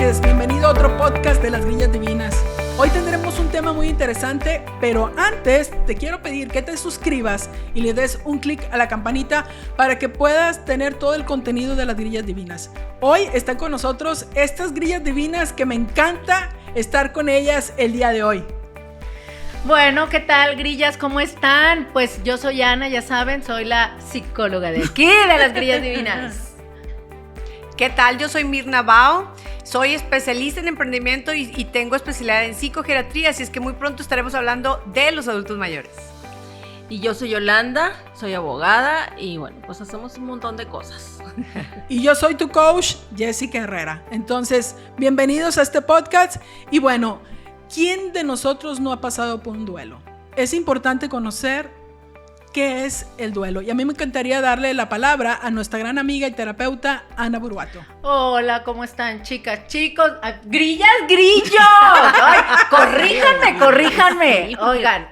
noches, bienvenido a otro podcast de Las Grillas Divinas. Hoy tendremos un tema muy interesante, pero antes te quiero pedir que te suscribas y le des un clic a la campanita para que puedas tener todo el contenido de Las Grillas Divinas. Hoy están con nosotros estas Grillas Divinas que me encanta estar con ellas el día de hoy. Bueno, ¿qué tal, grillas? ¿Cómo están? Pues yo soy Ana, ya saben, soy la psicóloga de aquí, de Las Grillas Divinas. ¿Qué tal? Yo soy Mirna Bao, soy especialista en emprendimiento y tengo especialidad en psicogeriatría, así es que muy pronto estaremos hablando de los adultos mayores. Y yo soy Yolanda, soy abogada y bueno, pues hacemos un montón de cosas. Y yo soy tu coach, Jessica Herrera. Entonces, bienvenidos a este podcast. Y bueno, ¿quién de nosotros no ha pasado por un duelo? Es importante conocer qué es el duelo. Y a mí me encantaría darle la palabra a nuestra gran amiga y terapeuta, Ana Burbato. Hola, ¿cómo están, chicas, chicos? ¡Grillas, grillos! Ay, corríjanme. Oigan,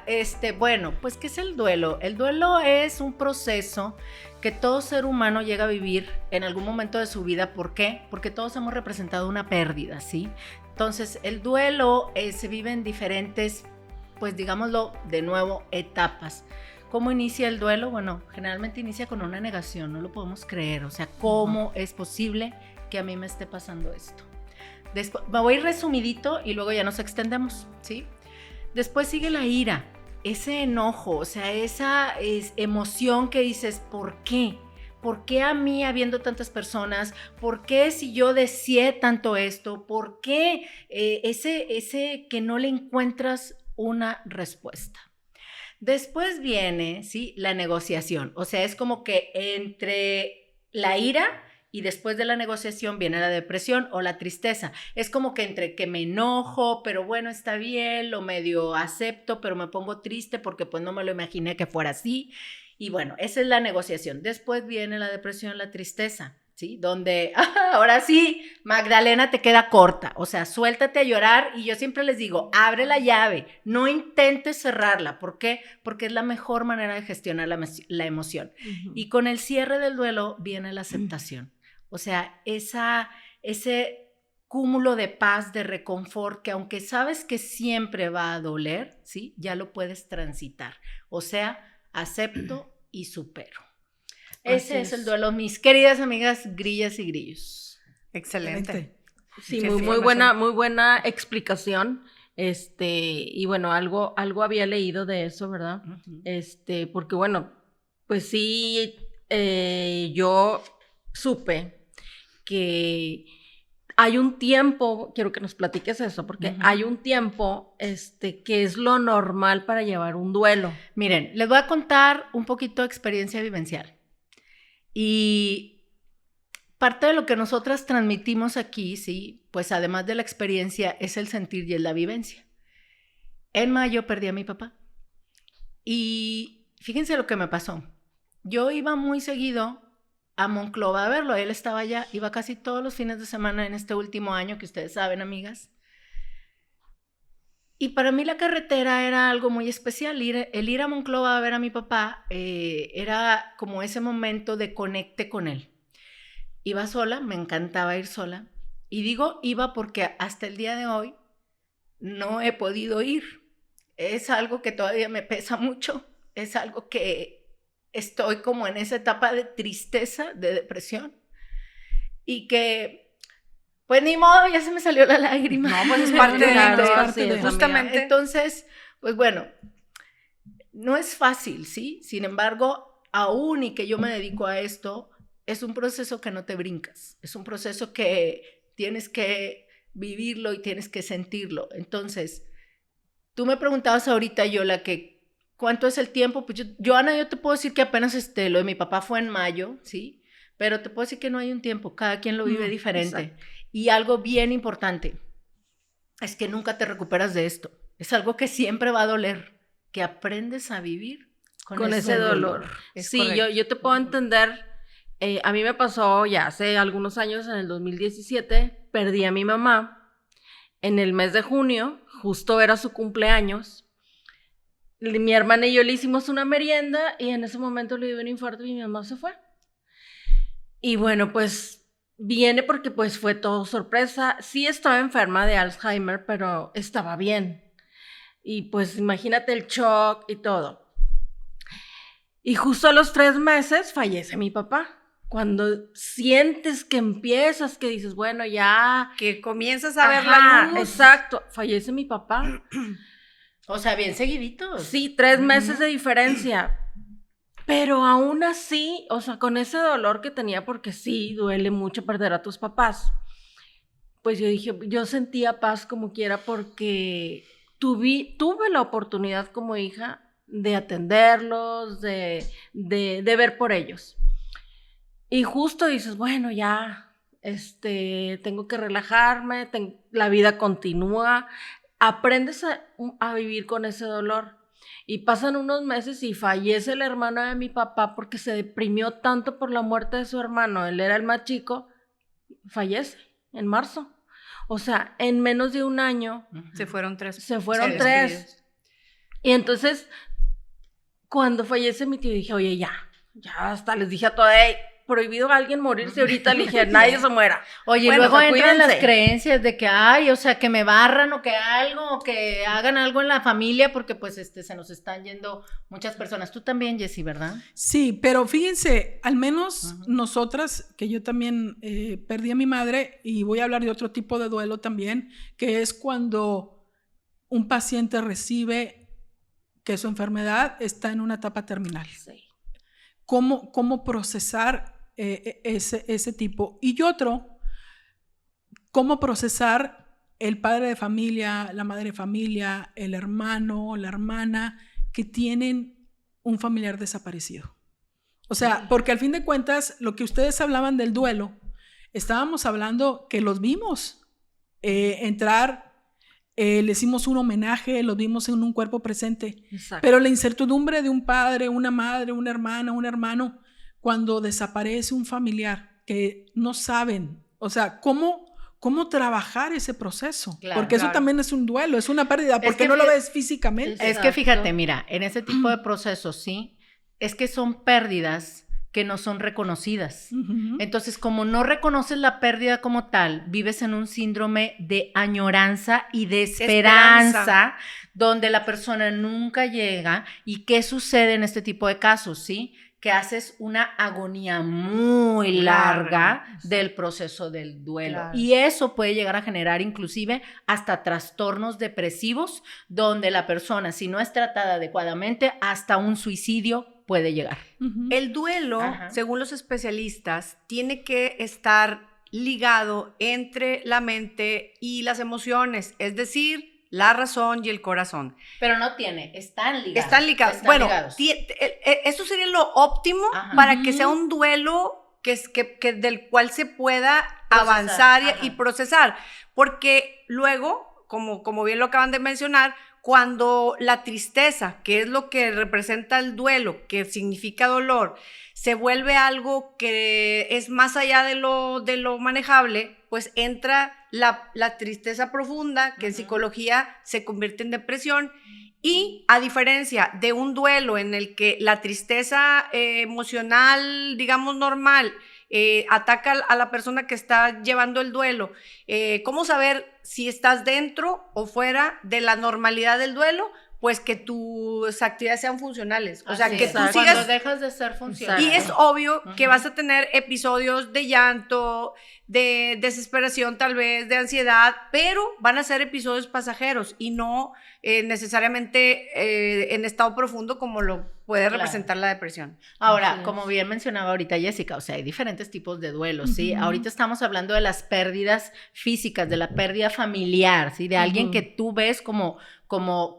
bueno, pues, ¿qué es el duelo? El duelo es un proceso que todo ser humano llega a vivir en algún momento de su vida. ¿Por qué? Porque todos hemos representado una pérdida, ¿sí? Entonces, el duelo se vive en diferentes, pues digámoslo de nuevo, etapas. ¿Cómo inicia el duelo? Bueno, generalmente inicia con una negación, no lo podemos creer. O sea, ¿cómo es posible que a mí me esté pasando esto? Después, me voy resumidito y luego ya nos extendemos, ¿sí? Después sigue la ira, ese enojo, o sea, esa emoción que dices, ¿por qué? ¿Por qué a mí habiendo tantas personas? ¿Por qué si yo deseé tanto esto? ¿Por qué ese que no le encuentras una respuesta? Después viene, ¿sí?, la negociación. O sea, es como que entre la ira y después de la negociación viene la depresión o la tristeza. Es como que entre que me enojo, pero bueno, está bien, lo medio acepto, pero me pongo triste porque pues no me lo imaginé que fuera así. Y bueno, esa es la negociación. Después viene la depresión, la tristeza, ¿sí? Donde ahora sí, Magdalena, te queda corta. O sea, suéltate a llorar y yo siempre les digo, abre la llave, no intentes cerrarla. ¿Por qué? Porque es la mejor manera de gestionar la emoción. Uh-huh. Y con el cierre del duelo viene la aceptación. O sea, ese cúmulo de paz, de reconfort, que aunque sabes que siempre va a doler, ¿sí?, ya lo puedes transitar. O sea, acepto y supero. Ese es el duelo, mis queridas amigas grillas y grillos. Excelente. Sí, muy buena explicación. Y bueno, algo había leído de eso, ¿verdad? Uh-huh. Porque bueno, pues sí, yo supe que hay un tiempo, quiero que nos platiques eso, porque uh-huh, hay un tiempo que es lo normal para llevar un duelo. Miren, les voy a contar un poquito de experiencia vivencial. Y parte de lo que nosotras transmitimos aquí, sí, pues además de la experiencia, es el sentir y es la vivencia. En mayo perdí a mi papá. Y fíjense lo que me pasó. Yo iba muy seguido a Monclova a verlo, él estaba allá, iba casi todos los fines de semana en este último año, que ustedes saben, amigas. Y para mí la carretera era algo muy especial, el ir a Monclova a ver a mi papá era como ese momento de conecte con él. Iba sola, me encantaba ir sola, y digo iba porque hasta el día de hoy no he podido ir. Es algo que todavía me pesa mucho, es algo que estoy como en esa etapa de tristeza, de depresión, y que, pues ni modo, ya se me salió la lágrima. No, pues es parte de justamente. Entonces, pues bueno, no es fácil, ¿sí? Sin embargo, aún y que yo me dedico a esto, es un proceso que no te brincas, es un proceso que tienes que vivirlo y tienes que sentirlo. Entonces, tú me preguntabas ahorita, Yola, que ¿cuánto es el tiempo? Pues yo, Ana, yo te puedo decir que apenas lo de mi papá fue en mayo, ¿sí? Pero te puedo decir que no hay un tiempo, cada quien lo vive diferente. Exacto. Y algo bien importante es que nunca te recuperas de esto. Es algo que siempre va a doler, que aprendes a vivir con ese dolor. Sí, yo te puedo entender. A mí me pasó ya hace algunos años, en el 2017, perdí a mi mamá en el mes de junio, justo era su cumpleaños. Mi hermana y yo le hicimos una merienda y en ese momento le dio un infarto y mi mamá se fue. Y bueno, pues viene porque pues fue todo sorpresa. Sí estaba enferma de Alzheimer, pero estaba bien. Y pues imagínate el shock y todo. Y justo a los 3 meses fallece mi papá. Cuando sientes que empiezas, que dices, bueno, ya... Que comienzas a ver la luz. Exacto, fallece mi papá. O sea, bien seguiditos. Sí, 3 meses de diferencia. Pero aún así, o sea, con ese dolor que tenía, porque sí, duele mucho perder a tus papás, pues yo dije, yo sentía paz como quiera porque tuve la oportunidad como hija de atenderlos, de ver por ellos. Y justo dices, bueno, ya, tengo que relajarme, la vida continúa, aprendes a vivir con ese dolor. Y pasan unos meses y fallece el hermano de mi papá porque se deprimió tanto por la muerte de su hermano, él era el más chico, fallece en marzo. O sea, en menos de un año. Se fueron 3. Se fueron 3. Y entonces, cuando fallece mi tío, dije, oye, ya hasta les dije a todos, hey, prohibido a alguien morirse ahorita, le dije, nadie se muera. Oye, bueno, luego entran las creencias de que, o sea, que me barran o que algo, o que hagan algo en la familia, porque pues se nos están yendo muchas personas. Tú también, Jessy, ¿verdad? Sí, pero fíjense, al menos nosotras, que yo también perdí a mi madre, y voy a hablar de otro tipo de duelo también, que es cuando un paciente recibe que su enfermedad está en una etapa terminal. Sí. ¿Cómo procesar ese tipo? Y otro, ¿cómo procesar el padre de familia, la madre de familia, el hermano, la hermana que tienen un familiar desaparecido? O sea, porque al fin de cuentas, lo que ustedes hablaban del duelo, estábamos hablando que los vimos entrar, le hicimos un homenaje, los vimos en un cuerpo presente. Exacto. Pero la incertidumbre de un padre, una madre, una hermana, un hermano, cuando desaparece un familiar que no saben, o sea, ¿cómo trabajar ese proceso? Claro, porque eso también es un duelo, es una pérdida, porque no lo ves físicamente. Es que fíjate, mira, en ese tipo de procesos, sí, es que son pérdidas que no son reconocidas. Entonces, como no reconoces la pérdida como tal, vives en un síndrome de añoranza y de esperanza, donde la persona nunca llega. ¿Y qué sucede en este tipo de casos? ¿Sí? Que haces una agonía muy larga del proceso del duelo. Claro. Y eso puede llegar a generar inclusive hasta trastornos depresivos, donde la persona, si no es tratada adecuadamente, hasta un suicidio puede llegar. El duelo, según los especialistas, tiene que estar ligado entre la mente y las emociones, es decir, la razón y el corazón. Pero no están ligados. Están ligados. Bueno, eso sería lo óptimo para que sea un duelo que del cual se pueda avanzar y procesar. Porque luego, como bien lo acaban de mencionar, cuando la tristeza, que es lo que representa el duelo, que significa dolor, se vuelve algo que es más allá de lo manejable, pues entra la tristeza profunda, que en psicología se convierte en depresión. Y a diferencia de un duelo en el que la tristeza emocional, digamos normal, ataca a la persona que está llevando el duelo, ¿cómo saber si estás dentro o fuera de la normalidad del duelo? Pues que tus actividades sean funcionales. O sea, que tú sigas... Cuando dejas de ser funcional. Y es obvio que vas a tener episodios de llanto, de desesperación tal vez, de ansiedad, pero van a ser episodios pasajeros y no necesariamente en estado profundo como lo puede representar la depresión. Ahora, como bien mencionaba ahorita Jessica, o sea, hay diferentes tipos de duelos, ¿sí? Ahorita estamos hablando de las pérdidas físicas, de la pérdida familiar, ¿sí? De alguien que tú ves como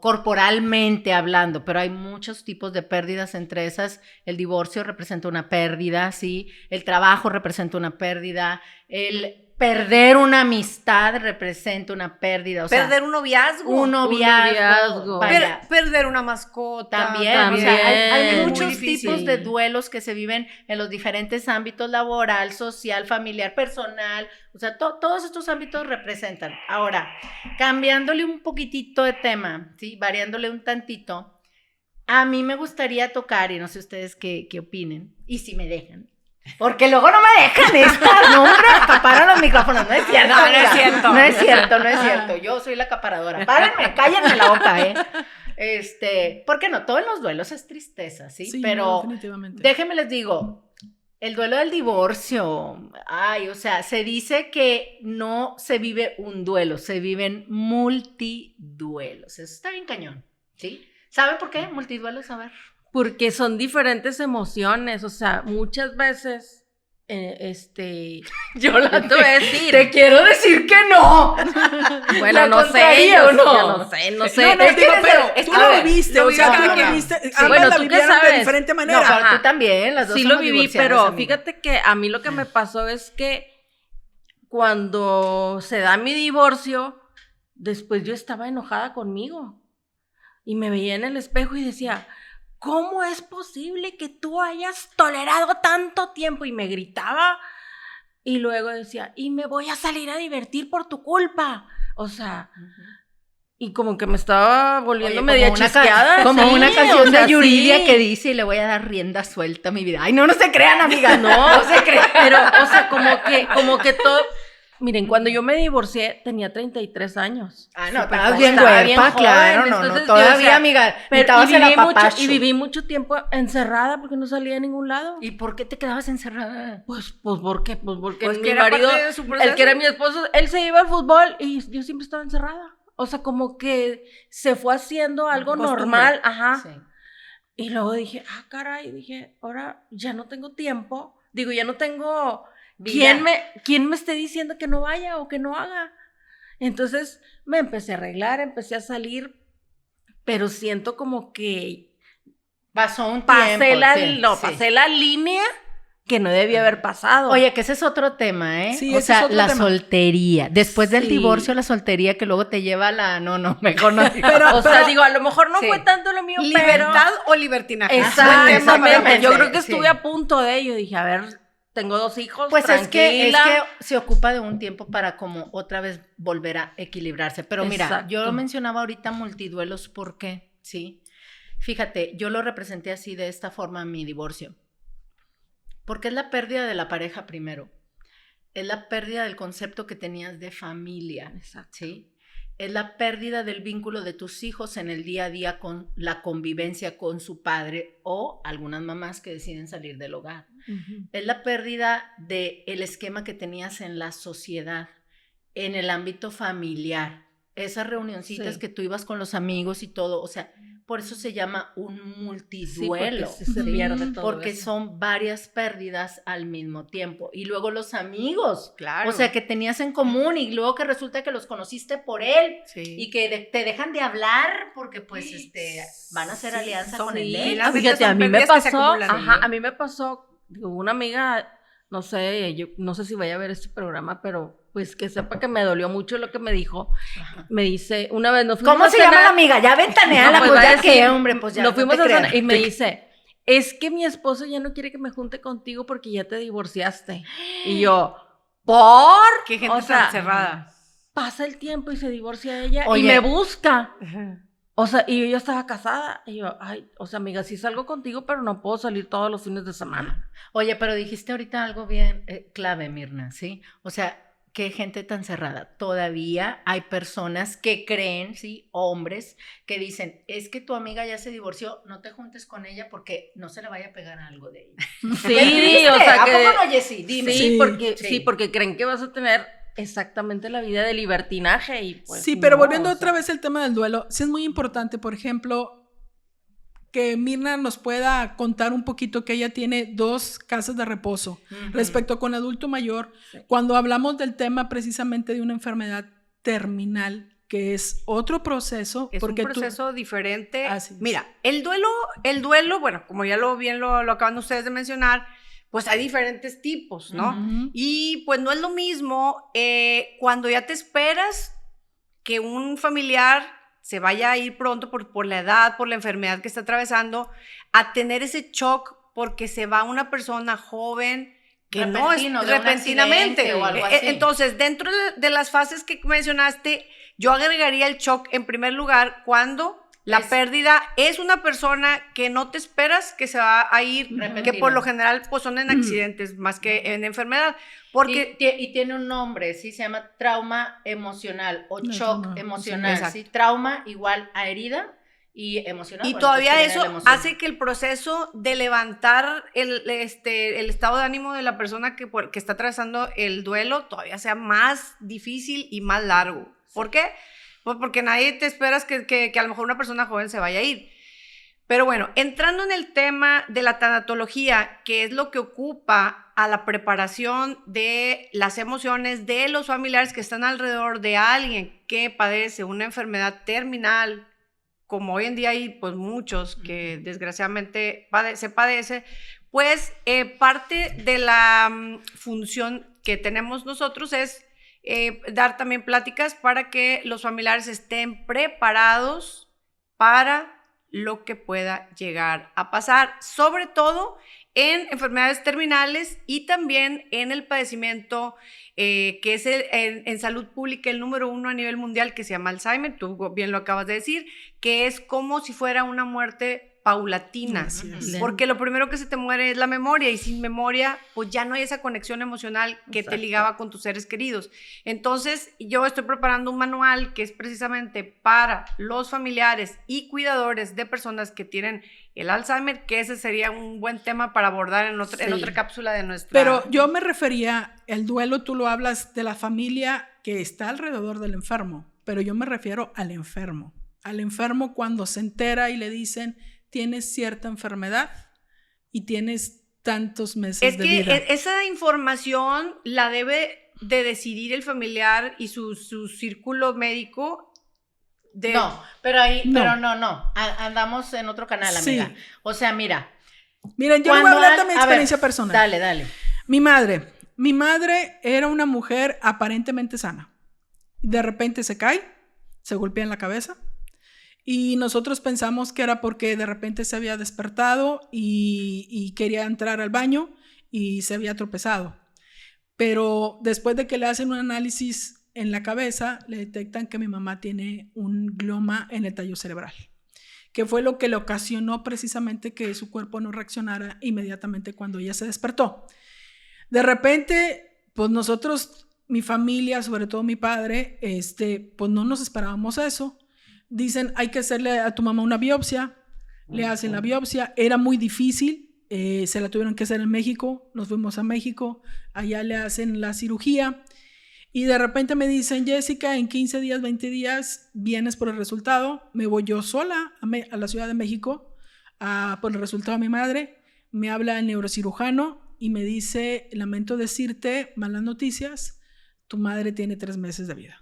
corporalmente hablando, pero hay muchos tipos de pérdidas, entre esas el divorcio representa una pérdida, ¿sí? El trabajo representa una pérdida, el perder una amistad representa una pérdida, o sea, perder un noviazgo. Perder una mascota. También. O sea, hay muchos tipos de duelos que se viven en los diferentes ámbitos: laboral, social, familiar, personal. O sea, todos estos ámbitos representan. Ahora, cambiándole un poquitito de tema, ¿sí? Variándole un tantito, a mí me gustaría tocar, y no sé ustedes qué opinen, y si me dejan, Porque luego no me dejan estar, no, hombre, acaparan los micrófonos. No es cierto, no es cierto. No es cierto, no es cierto. Yo soy la acaparadora. Párenme, cállenme la boca, ¿Por qué no? Todo en los duelos es tristeza, ¿sí? Sí, pero no, definitivamente. déjenme les digo, el duelo del divorcio, o sea, se dice que no se vive un duelo, se viven multiduelos. Eso está bien cañón, ¿sí? ¿Saben por qué multiduelos? A ver. Porque son diferentes emociones, o sea, muchas veces, yo la te voy a decir. Te quiero decir que no. Bueno, no sé, o no. no sé. No, pero tú lo viviste, o sea, tú lo viviste. Bueno, la ¿tú qué vivieron sabes? de diferente manera. No, pero tú también, las dos sí somos lo viví, divorciadas, pero amiga. fíjate que a mí lo que me pasó es que cuando se da mi divorcio, después yo estaba enojada conmigo y me veía en el espejo y decía, ¿cómo es posible que tú hayas tolerado tanto tiempo? Y me gritaba y luego decía, y me voy a salir a divertir por tu culpa. O sea, y como que me estaba volviendo media chisqueada. Como una canción de Yuridia sí. que dice, y le voy a dar rienda suelta a mi vida. Ay, no se crean, amiga. No se crean. Pero, o sea, como que todo... Miren, cuando yo me divorcié tenía 33 años. Ah, no, Súper estabas bien joven, huerpa, claro, joven. no, Entonces, todavía, o sea, amiga, pero, necesitabas y viví mucho tiempo encerrada porque no salía a ningún lado. ¿Y por qué te quedabas encerrada? Pues, ¿por qué? Pues porque Pues mi que era marido, parte de su proceso. el que era mi esposo, él se iba al fútbol y yo siempre estaba encerrada. O sea, como que se fue haciendo algo Costumbre. normal, ajá. Sí. Y luego dije, caray, dije, ahora ya no tengo tiempo. Digo, ya no tengo... ¿Quién me esté diciendo que no vaya o que no haga? Entonces me empecé a arreglar, empecé a salir, pero siento como que Pasó un pasé tiempo. pasé la línea que no debía haber pasado. Oye, que ese es otro tema, ¿eh? Sí, o ese sea, es otro la tema. soltería. Después del Sí. divorcio, la soltería que luego te lleva a la... No, mejor no. o sea, digo, a lo mejor no Sí. fue tanto lo mío, ¿Libertad o libertinaje? Exactamente. Yo Sí, creo que sí. estuve a punto de ello. Dije, a ver, tengo 2 hijos, Pues es que tranquila. se ocupa de un tiempo para como otra vez volver a equilibrarse. Pero mira, Exacto. yo mencionaba ahorita multiduelos, ¿por qué? Sí. Fíjate, yo lo representé así de esta forma en mi divorcio. Porque es la pérdida de la pareja primero. Es la pérdida del concepto que tenías de familia. Exacto. ¿Sí? Es la pérdida del vínculo de tus hijos en el día a día con la convivencia con su padre o algunas mamás que deciden salir del hogar. Uh-huh. Es la pérdida del esquema que tenías en la sociedad, en el ámbito familiar. Esas reunioncitas Sí. que tú ibas con los amigos y todo, o sea, por eso se llama un multiduelo. Sí, porque se pierde todo porque eso. son varias pérdidas al mismo tiempo. Y luego los amigos, Claro. o sea, que tenías en común y luego que resulta que los conociste por él Sí. y que te dejan de hablar porque pues van a hacer Sí, alianza son con el y ex. las Fíjate, son a mí me pérdidas que se pasó, acumulan. a mí me pasó, digo, una amiga, no sé, yo no sé si vaya a ver este programa, pero pues que sepa que me dolió mucho lo que me dijo. Ajá. Me dice, una vez nos fuimos ¿Cómo a se llama cenar, la amiga? Ya ventaneala, No, pues, pues, va a ya decir, que, hombre, pues ya. nos no fuimos te a creas. cenar y me dice, es que mi esposo ya no quiere que me junte contigo porque ya te divorciaste. Y yo, ¿por? Qué gente O sea, tan cerrada. pasa el tiempo y se divorcia ella Oye. y me busca. O sea, y yo estaba casada. Y yo, ay, o sea, amiga, sí salgo contigo, pero no puedo salir todos los fines de semana. Oye, pero dijiste ahorita algo bien clave, Mirna, ¿sí? O sea, qué gente tan cerrada. Todavía hay personas que creen, ¿sí? Hombres que dicen, es que tu amiga ya se divorció, no te juntes con ella porque no se le vaya a pegar algo de ella. Sí, Qué triste. o sea ¿A que... poco no, Jessy? Dime. Sí, porque, Sí. sí, porque creen que vas a tener exactamente la vida de libertinaje y pues Sí, pero no, volviendo o sea, otra vez al tema del duelo, sí es muy importante, por ejemplo, que Mirna nos pueda contar un poquito que ella tiene 2 casas de reposo Ujú. respecto con adulto mayor, Sí. cuando hablamos del tema precisamente de una enfermedad terminal, que es otro proceso. Es porque un proceso diferente. Así es. Mira, el duelo, bueno, como ya lo acaban ustedes de mencionar, pues hay diferentes tipos, ¿no? Ujú. Y pues no es lo mismo cuando ya te esperas que un familiar se vaya a ir pronto por la edad, por la enfermedad que está atravesando, a tener ese shock porque se va una persona joven que no es Repentino, de un repentinamente. accidente o algo así. Entonces, dentro de las fases que mencionaste, yo agregaría el shock en primer lugar cuando La pérdida es una persona que no te esperas que se va a ir, que por lo general pues son en accidentes más que en enfermedad. Porque y tiene un nombre, ¿sí? Se llama trauma emocional o shock emocional, ¿sí? Trauma igual a herida y emocional. Y todavía eso hace que el proceso de levantar el estado de ánimo de la persona que está atravesando el duelo todavía sea más difícil y más largo. ¿Por qué? Pues porque nadie te esperas que a lo mejor una persona joven se vaya a ir. Pero bueno, entrando en el tema de la tanatología, que es lo que ocupa a la preparación de las emociones de los familiares que están alrededor de alguien que padece una enfermedad terminal, como hoy en día hay pues muchos que desgraciadamente se padece, pues parte de la función que tenemos nosotros es dar también pláticas para que los familiares estén preparados para lo que pueda llegar a pasar, sobre todo en enfermedades terminales y también en el padecimiento que es en salud pública el número 1 a nivel mundial, que se llama Alzheimer, tú bien lo acabas de decir, que es como si fuera una muerte paulatina, porque lo primero que se te muere es la memoria, y sin memoria pues ya no hay esa conexión emocional que te ligaba con tus seres queridos. Entonces yo estoy preparando un manual que es precisamente para los familiares y cuidadores de personas que tienen el Alzheimer, que ese sería un buen tema para abordar en otra cápsula de nuestra... Pero yo me refería, el duelo tú lo hablas de la familia que está alrededor del enfermo, pero yo me refiero al enfermo cuando se entera y le dicen tienes cierta enfermedad y tienes tantos meses de vida. Es que esa información la debe de decidir el familiar y su círculo médico. No, pero no. Andamos en otro canal, amiga. Sí. O sea, miren, yo le voy a hablar de mi experiencia personal. Dale. Mi madre era una mujer aparentemente sana. De repente se cae, se golpea en la cabeza. Y nosotros pensamos que era porque de repente se había despertado y quería entrar al baño y se había tropezado. Pero después de que le hacen un análisis en la cabeza, le detectan que mi mamá tiene un glioma en el tallo cerebral, que fue lo que le ocasionó precisamente que su cuerpo no reaccionara inmediatamente cuando ella se despertó. De repente, pues nosotros, mi familia, sobre todo mi padre, pues no nos esperábamos eso. Dicen, hay que hacerle a tu mamá una biopsia, le hacen la biopsia, era muy difícil, se la tuvieron que hacer en México, nos fuimos a México, allá le hacen la cirugía y de repente me dicen, Jessica, en 15 días, 20 días vienes por el resultado. Me voy yo sola a la Ciudad de México por el resultado de mi madre, me habla el neurocirujano y me dice, lamento decirte, malas noticias, tu madre tiene 3 meses de vida.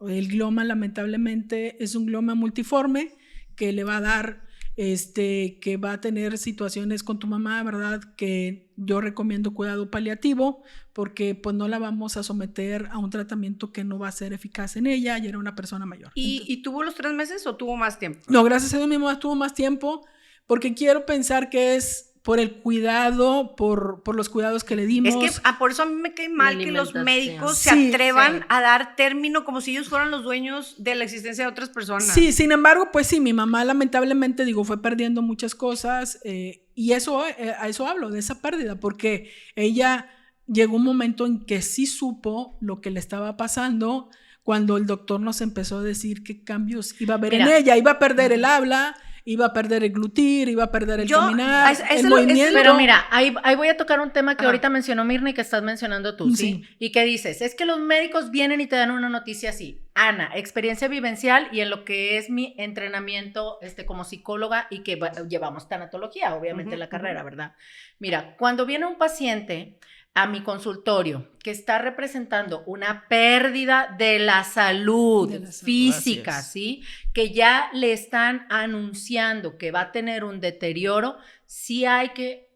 El glioma lamentablemente es un glioma multiforme que le va a dar, que va a tener situaciones con tu mamá, ¿verdad? Que yo recomiendo cuidado paliativo porque pues no la vamos a someter a un tratamiento que no va a ser eficaz en ella, y era una persona mayor. ¿Y tuvo los 3 meses o tuvo más tiempo? No, gracias a Dios mi mamá tuvo más tiempo porque quiero pensar que es por el cuidado, por los cuidados que le dimos. Es que por eso a mí me cae mal que los médicos se atrevan a dar término como si ellos fueran los dueños de la existencia de otras personas. Sí, sin embargo, pues sí, mi mamá lamentablemente, fue perdiendo muchas cosas y a eso hablo, de esa pérdida, porque ella llegó un momento en que sí supo lo que le estaba pasando cuando el doctor nos empezó a decir qué cambios iba a haber en ella, iba a perder el habla, iba a perder el glutir, iba a perder el caminar, el movimiento. Pero mira, ahí voy a tocar un tema que ahorita mencionó Mirna y que estás mencionando tú, ¿sí? Y que dices, es que los médicos vienen y te dan una noticia así. Ana, experiencia vivencial y en lo que es mi entrenamiento como psicóloga y que llevamos tanatología, obviamente la carrera, ¿verdad? Mira, cuando viene un paciente a mi consultorio que está representando una pérdida de la salud física, ¿sí? Que ya le están anunciando que va a tener un deterioro, sí hay que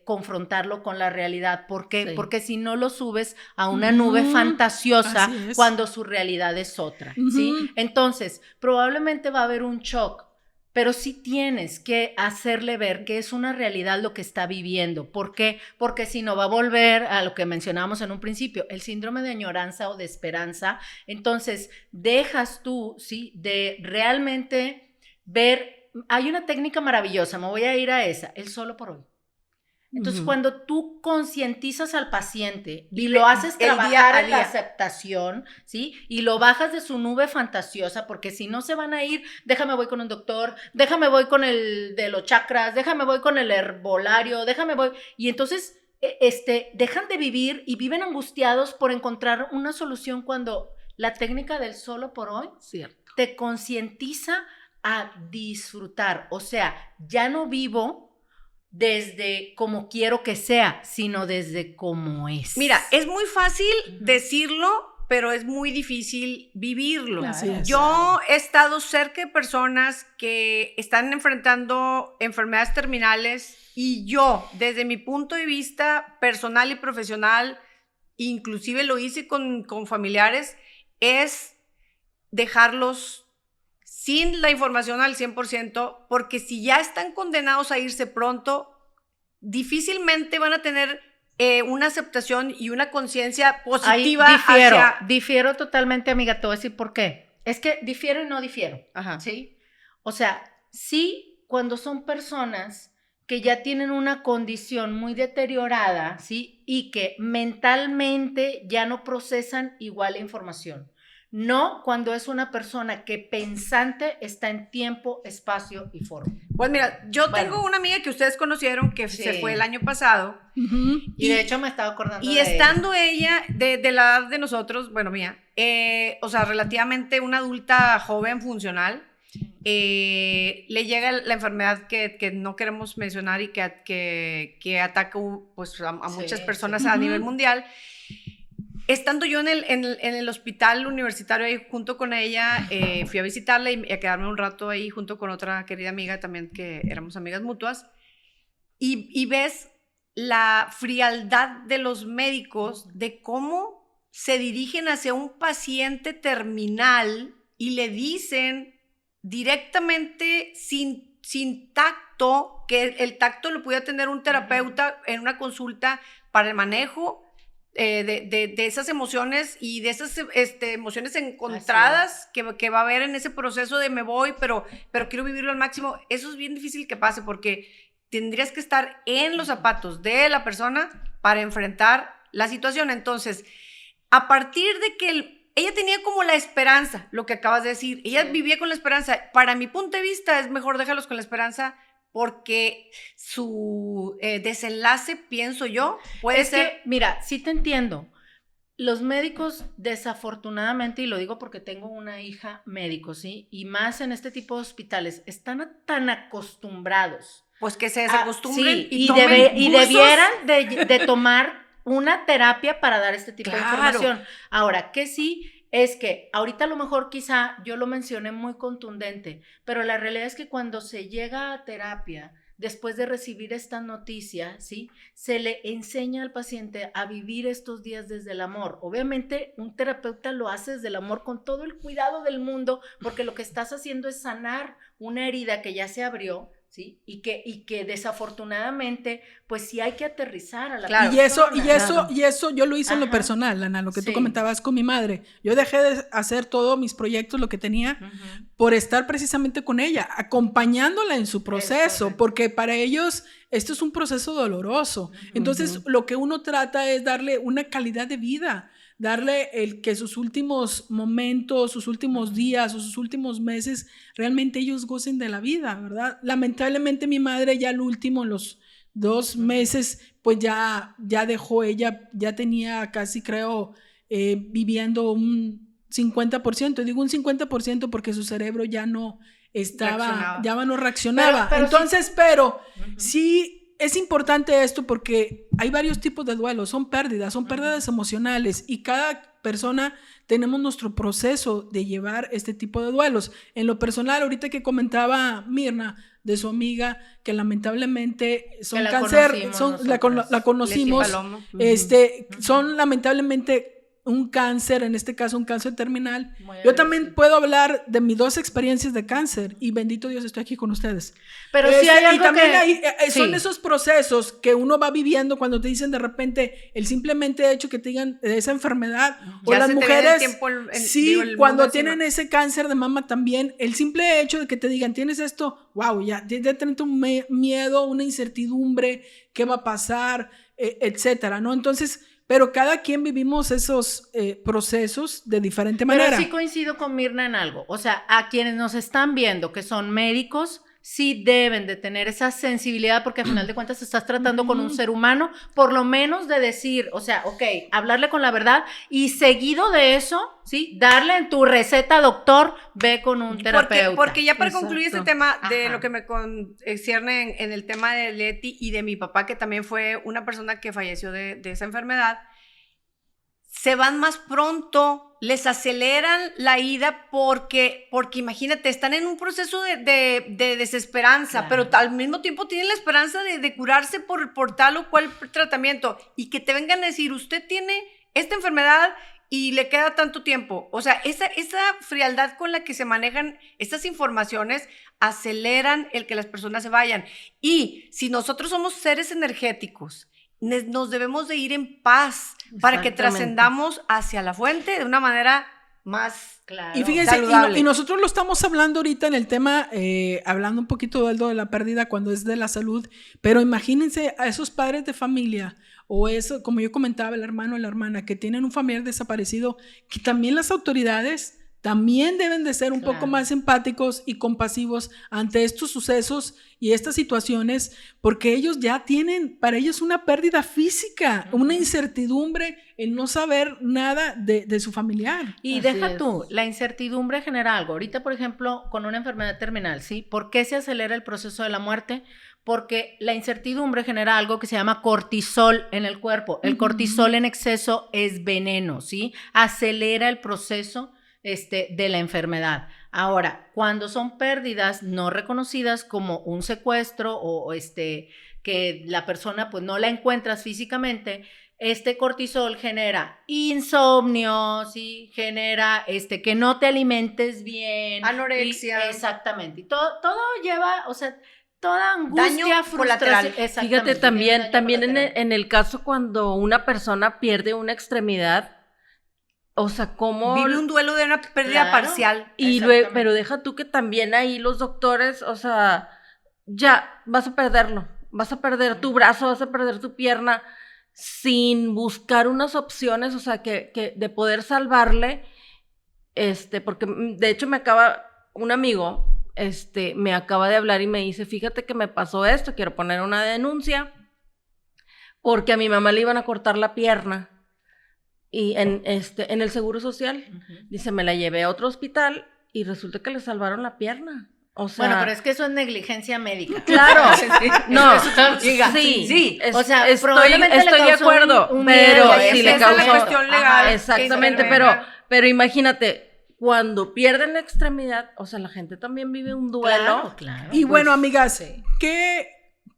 confrontarlo con la realidad. ¿Por qué? Sí. Porque si no lo subes a una nube fantasiosa cuando su realidad es otra, ¿sí? Entonces, probablemente va a haber un shock, pero sí tienes que hacerle ver que es una realidad lo que está viviendo. ¿Por qué? Porque si no va a volver a lo que mencionábamos en un principio, el síndrome de añoranza o de esperanza. Entonces, dejas tú, ¿sí?, de realmente hay una técnica maravillosa, me voy a ir a esa, el solo por hoy. Entonces, cuando tú concientizas al paciente y lo haces trabajar en la aceptación, ¿sí? Y lo bajas de su nube fantasiosa, porque si no se van a ir, déjame voy con un doctor, déjame voy con el de los chakras, déjame voy con el herbolario, déjame voy. Y entonces, dejan de vivir y viven angustiados por encontrar una solución cuando la técnica del solo por hoy te concientiza a disfrutar. O sea, ya no vivo desde como quiero que sea, sino desde como es. Mira, es muy fácil decirlo, pero es muy difícil vivirlo. Claro. Yo he estado cerca de personas que están enfrentando enfermedades terminales y yo, desde mi punto de vista personal y profesional, inclusive lo hice con familiares, es dejarlos sin la información al 100%, porque si ya están condenados a irse pronto, difícilmente van a tener una aceptación y una conciencia positiva. Difiero totalmente, amiga, te voy a decir por qué. Es que difiero y no difiero, ¿sí? O sea, sí, cuando son personas que ya tienen una condición muy deteriorada, ¿sí? Y que mentalmente ya no procesan igual la información. No cuando es una persona que pensante está en tiempo, espacio y forma. Pues mira, yo tengo una amiga que ustedes conocieron que se fue el año pasado. Y de hecho me estaba acordando y estando ella de la edad de nosotros, bueno, mía, o sea, relativamente una adulta joven, funcional, le llega la enfermedad que no queremos mencionar y que ataca pues, a muchas personas a nivel mundial. Estando yo en el hospital universitario ahí junto con ella, fui a visitarla y a quedarme un rato ahí junto con otra querida amiga también que éramos amigas mutuas, y ves la frialdad de los médicos, de cómo se dirigen hacia un paciente terminal y le dicen directamente sin tacto, que el tacto lo podía tener un terapeuta en una consulta para el manejo de esas emociones y de esas emociones encontradas que va a haber en ese proceso de me voy, pero quiero vivirlo al máximo. Eso es bien difícil que pase porque tendrías que estar en los zapatos de la persona para enfrentar la situación. Entonces, a partir de que ella tenía como la esperanza, lo que acabas de decir, ella vivía con la esperanza. Para mi punto de vista es mejor dejarlos con la esperanza, porque su desenlace, pienso yo, puede ser... Que, mira, sí te entiendo. Los médicos, desafortunadamente, y lo digo porque tengo una hija médico, ¿sí? Y más en este tipo de hospitales, están tan acostumbrados. Pues que se desacostumbren y debieran de tomar una terapia para dar este tipo de información. Ahora, que sí... es que ahorita a lo mejor quizá yo lo mencioné muy contundente, pero la realidad es que cuando se llega a terapia, después de recibir esta noticia, ¿sí? Se le enseña al paciente a vivir estos días desde el amor. Obviamente un terapeuta lo hace desde el amor con todo el cuidado del mundo, porque lo que estás haciendo es sanar una herida que ya se abrió, ¿sí? Y que desafortunadamente, pues sí hay que aterrizar a la persona. Y eso yo lo hice en lo personal, Ana, lo que tú comentabas con mi madre. Yo dejé de hacer todos mis proyectos, lo que tenía, por estar precisamente con ella, acompañándola en su proceso, porque para ellos esto es un proceso doloroso. Entonces, lo que uno trata es darle una calidad de vida, darle que sus últimos momentos, sus últimos días o sus últimos meses, realmente ellos gocen de la vida, ¿verdad? Lamentablemente mi madre ya al último, los 2 meses, pues ya dejó, ella ya tenía casi, creo, viviendo un 50%, digo un 50% porque su cerebro ya no estaba, ya no reaccionaba. Pero entonces, sí es importante esto porque hay varios tipos de duelos, son pérdidas emocionales y cada persona tenemos nuestro proceso de llevar este tipo de duelos. En lo personal, ahorita que comentaba Mirna de su amiga que lamentablemente son cáncer, la conocimos, son lamentablemente un cáncer, en este caso un cáncer terminal. Yo también puedo hablar de mis 2 experiencias de cáncer y bendito Dios estoy aquí con ustedes. Pero sí hay algo y también que... son esos procesos que uno va viviendo cuando te dicen de repente el simplemente hecho que te digan de esa enfermedad, o ya las mujeres, cuando tienen encima. ese cáncer de mama también, el simple hecho de que te digan tienes esto, wow, ya tienes un miedo, una incertidumbre, qué va a pasar, etcétera, ¿no? Entonces, pero cada quien vivimos esos procesos de diferente manera. Pero sí coincido con Mirna en algo. O sea, a quienes nos están viendo que son médicos, sí deben de tener esa sensibilidad porque al final de cuentas estás tratando con un ser humano, por lo menos de decir, o sea, ok, hablarle con la verdad y seguido de eso, ¿sí? Darle en tu receta, doctor, ve con un terapeuta. Porque ya para concluir este tema de Ajá. lo que me concierne en el tema de Leti y de mi papá, que también fue una persona que falleció de esa enfermedad, se van más pronto, les aceleran la ida porque imagínate, están en un proceso de desesperanza, Claro. pero al mismo tiempo tienen la esperanza de curarse por tal o cual tratamiento y que te vengan a decir, usted tiene esta enfermedad y le queda tanto tiempo. O sea, esa frialdad con la que se manejan estas informaciones aceleran el que las personas se vayan. Y si nosotros somos seres energéticos, nos debemos de ir en paz para que trascendamos hacia la fuente de una manera más Claro. Y fíjense, saludable. y nosotros lo estamos hablando ahorita en el tema, hablando un poquito de la pérdida cuando es de la salud, pero imagínense a esos padres de familia o eso, como yo comentaba, el hermano o la hermana que tienen un familiar desaparecido, que también las autoridades también deben de ser un poco más empáticos y compasivos ante estos sucesos y estas situaciones, porque ellos ya tienen, para ellos una pérdida física, una incertidumbre, el no saber nada de su familiar. Y Así deja es. tú, la incertidumbre genera algo. Ahorita, por ejemplo, con una enfermedad terminal, ¿sí? ¿Por qué se acelera el proceso de la muerte? Porque la incertidumbre genera algo que se llama cortisol en el cuerpo. El cortisol en exceso es veneno, ¿sí? Acelera el proceso de la enfermedad. Ahora, cuando son pérdidas no reconocidas como un secuestro o que la persona pues no la encuentras físicamente, este cortisol genera insomnio, ¿sí? Genera que no te alimentes bien. Anorexia. Exactamente. Y todo lleva, o sea, toda angustia, Daño frustración. colateral. Exactamente. Fíjate, también colateral. en el caso cuando una persona pierde una extremidad, o sea, cómo... Vive un duelo de una pérdida parcial. Y luego, pero deja tú que también ahí los doctores, o sea, ya vas a perderlo, vas a perder tu brazo, vas a perder tu pierna, sin buscar unas opciones, o sea, que de poder salvarle, porque de hecho un amigo, me acaba de hablar y me dice, fíjate que me pasó esto, quiero poner una denuncia, porque a mi mamá le iban a cortar la pierna. Y en el Seguro Social, dice, me la llevé a otro hospital y resulta que le salvaron la pierna. O sea, bueno, pero es que eso es negligencia médica. Claro, no, sí. O sea, estoy de acuerdo, pero si le causó la cuestión legal. Exactamente, pero imagínate, cuando pierden la extremidad, o sea, la gente también vive un duelo. Claro. Y bueno, amigas, ¿qué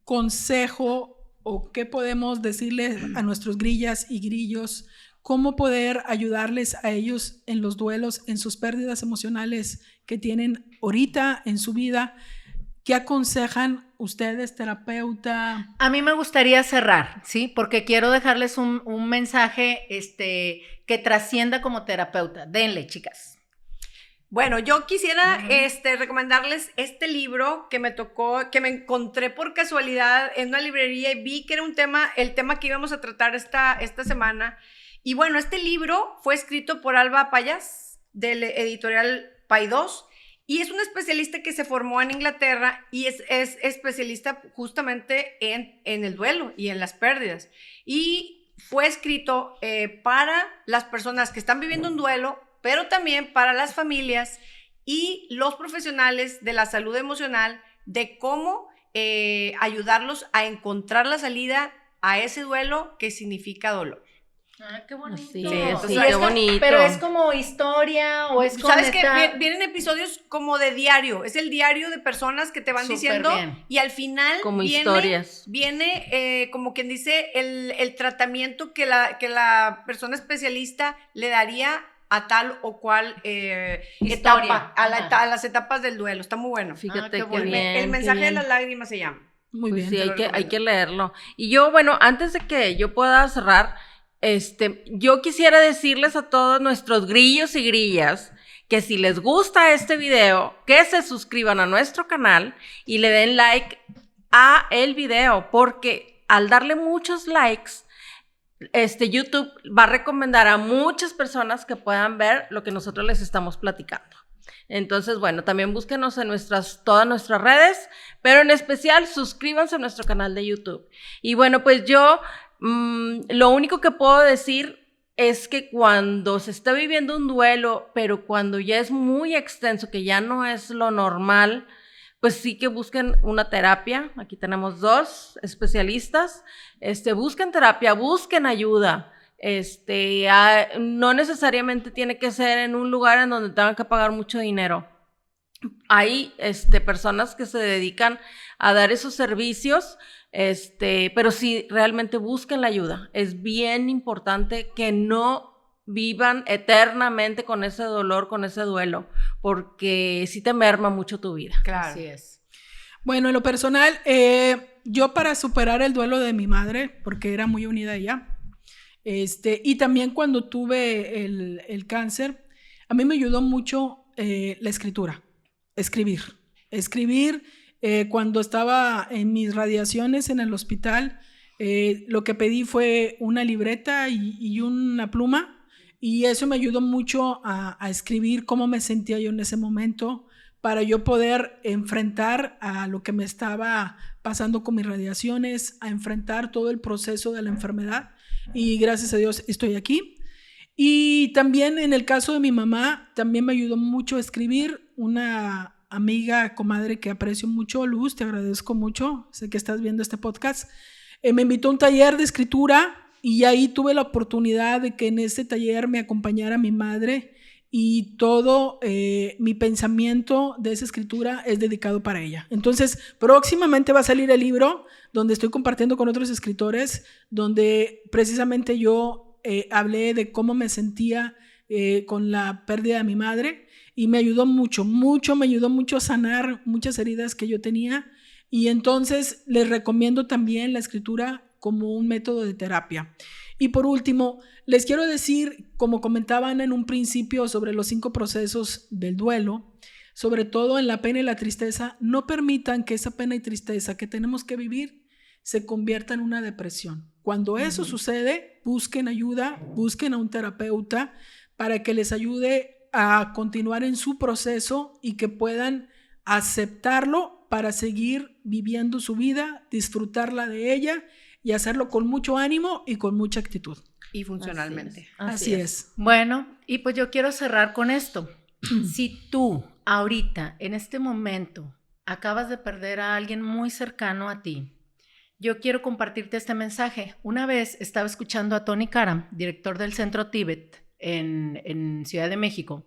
consejo o qué podemos decirles a nuestros grillas y grillos? ¿Cómo poder ayudarles a ellos en los duelos, en sus pérdidas emocionales que tienen ahorita en su vida? ¿Qué aconsejan ustedes, terapeuta? A mí me gustaría cerrar, ¿sí? Porque quiero dejarles un mensaje que trascienda como terapeuta. Denle, chicas. Bueno, yo quisiera recomendarles este libro que me tocó, que me encontré por casualidad en una librería y vi que era el tema que íbamos a tratar esta semana. Y bueno, este libro fue escrito por Alba Payas, del editorial Paidós, y es una especialista que se formó en Inglaterra y es especialista justamente en el duelo y en las pérdidas. Y fue escrito para las personas que están viviendo un duelo, pero también para las familias y los profesionales de la salud emocional, de cómo ayudarlos a encontrar la salida a ese duelo que significa dolor. Ah, qué bonito. Sí, qué bonito. Pero es como historia o es ¿Sabes qué? Vienen episodios como de diario. Es el diario de personas que te van diciendo. Bien. Y al final como historias. Viene como quien dice, el tratamiento que la persona especialista le daría a tal o cual etapa, a las etapas del duelo. Está muy bueno. Fíjate qué bien, el mensaje de las lágrimas se llama. Muy pues bien. Sí, hay que leerlo. Y yo, bueno, antes de que yo pueda cerrar, yo quisiera decirles a todos nuestros grillos y grillas que si les gusta este video, que se suscriban a nuestro canal y le den like a el video, porque al darle muchos likes, YouTube va a recomendar a muchas personas que puedan ver lo que nosotros les estamos platicando. Entonces, bueno, también búsquenos en todas nuestras redes, pero en especial suscríbanse a nuestro canal de YouTube. Y bueno, pues yo lo único que puedo decir es que cuando se está viviendo un duelo, pero cuando ya es muy extenso, que ya no es lo normal, pues sí que busquen una terapia. Aquí tenemos 2 especialistas. Busquen terapia, busquen ayuda. No necesariamente tiene que ser en un lugar en donde tengan que pagar mucho dinero. Hay personas que se dedican a dar esos servicios, pero sí, realmente busquen la ayuda. Es bien importante que no vivan eternamente con ese dolor, con ese duelo, porque sí te merma mucho tu vida. Claro. Así es. Bueno, en lo personal, yo para superar el duelo de mi madre, porque era muy unida a ella, y también cuando tuve el cáncer, a mí me ayudó mucho la escritura, escribir. Cuando estaba en mis radiaciones en el hospital, lo que pedí fue una libreta y una pluma, y eso me ayudó mucho a escribir cómo me sentía yo en ese momento, para yo poder enfrentar a lo que me estaba pasando con mis radiaciones, a enfrentar todo el proceso de la enfermedad, y gracias a Dios estoy aquí. Y también en el caso de mi mamá, también me ayudó mucho a escribir. Una amiga, comadre que aprecio mucho, Luz, te agradezco mucho, sé que estás viendo este podcast, me invitó a un taller de escritura, y ahí tuve la oportunidad de que en ese taller me acompañara mi madre, y todo mi pensamiento de esa escritura es dedicado para ella. Entonces, próximamente va a salir el libro donde estoy compartiendo con otros escritores, donde precisamente yo hablé de cómo me sentía con la pérdida de mi madre, y me ayudó mucho a sanar muchas heridas que yo tenía. Y entonces les recomiendo también la escritura como un método de terapia. Y por último, les quiero decir, como comentaban en un principio sobre los 5 procesos del duelo, sobre todo en la pena y la tristeza, no permitan que esa pena y tristeza que tenemos que vivir se convierta en una depresión. Cuando eso sucede, busquen ayuda, busquen a un terapeuta para que les ayude a continuar en su proceso y que puedan aceptarlo para seguir viviendo su vida, disfrutarla de ella y hacerlo con mucho ánimo y con mucha actitud. Y funcionalmente. Así es. Bueno, y pues yo quiero cerrar con esto. Si tú ahorita, en este momento, acabas de perder a alguien muy cercano a ti, yo quiero compartirte este mensaje. Una vez estaba escuchando a Tony Karam, director del Centro Tíbet en Ciudad de México,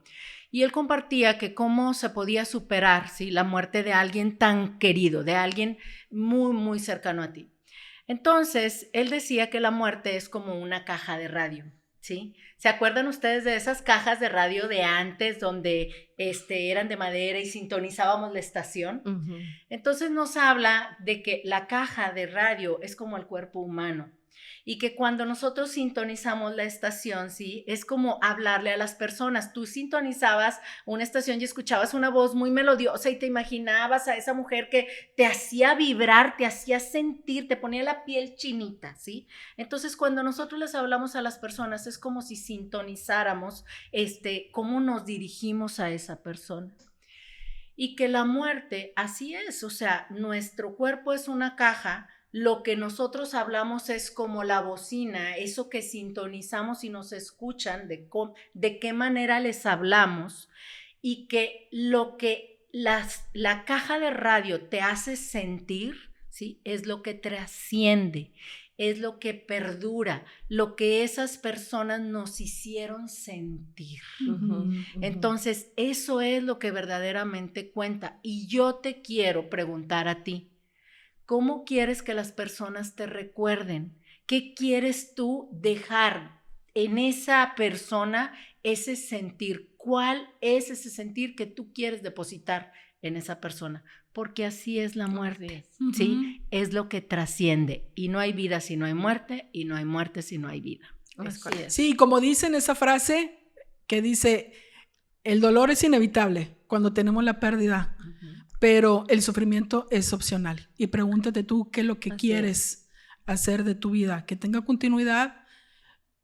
y él compartía que cómo se podía superar, ¿sí?, la muerte de alguien tan querido, de alguien muy, muy cercano a ti. Entonces, él decía que la muerte es como una caja de radio, ¿sí? ¿Se acuerdan ustedes de esas cajas de radio de antes donde eran de madera y sintonizábamos la estación? Uh-huh. Entonces nos habla de que la caja de radio es como el cuerpo humano, y que cuando nosotros sintonizamos la estación, ¿sí?, es como hablarle a las personas. Tú sintonizabas una estación y escuchabas una voz muy melodiosa y te imaginabas a esa mujer que te hacía vibrar, te hacía sentir, te ponía la piel chinita, ¿sí? Entonces, cuando nosotros les hablamos a las personas, es como si sintonizáramos cómo nos dirigimos a esa persona. Y que la muerte, así es, o sea, nuestro cuerpo es una caja. Lo que nosotros hablamos es como la bocina, eso que sintonizamos y nos escuchan, de qué manera les hablamos, y que lo que la caja de radio te hace sentir, ¿sí?, es lo que trasciende, es lo que perdura, lo que esas personas nos hicieron sentir. Entonces, eso es lo que verdaderamente cuenta. Y yo te quiero preguntar a ti, ¿cómo quieres que las personas te recuerden? ¿Qué quieres tú dejar en esa persona, ese sentir? ¿Cuál es ese sentir que tú quieres depositar en esa persona? Porque así es la muerte, ¿sí? Es lo que trasciende. Y no hay vida si no hay muerte, y no hay muerte si no hay vida. Sí, como dicen esa frase que dice, el dolor es inevitable cuando tenemos la pérdida, pero el sufrimiento es opcional. Y pregúntate tú qué es lo que quieres hacer de tu vida, que tenga continuidad,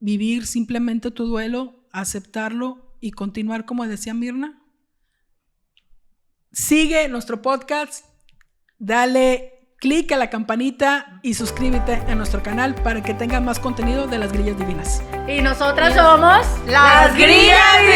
vivir simplemente tu duelo, aceptarlo y continuar, como decía Mirna. Sigue nuestro podcast, dale clic a la campanita y suscríbete a nuestro canal para que tengas más contenido de Las Grillas Divinas. Y nosotras somos Las Grillas Divinas.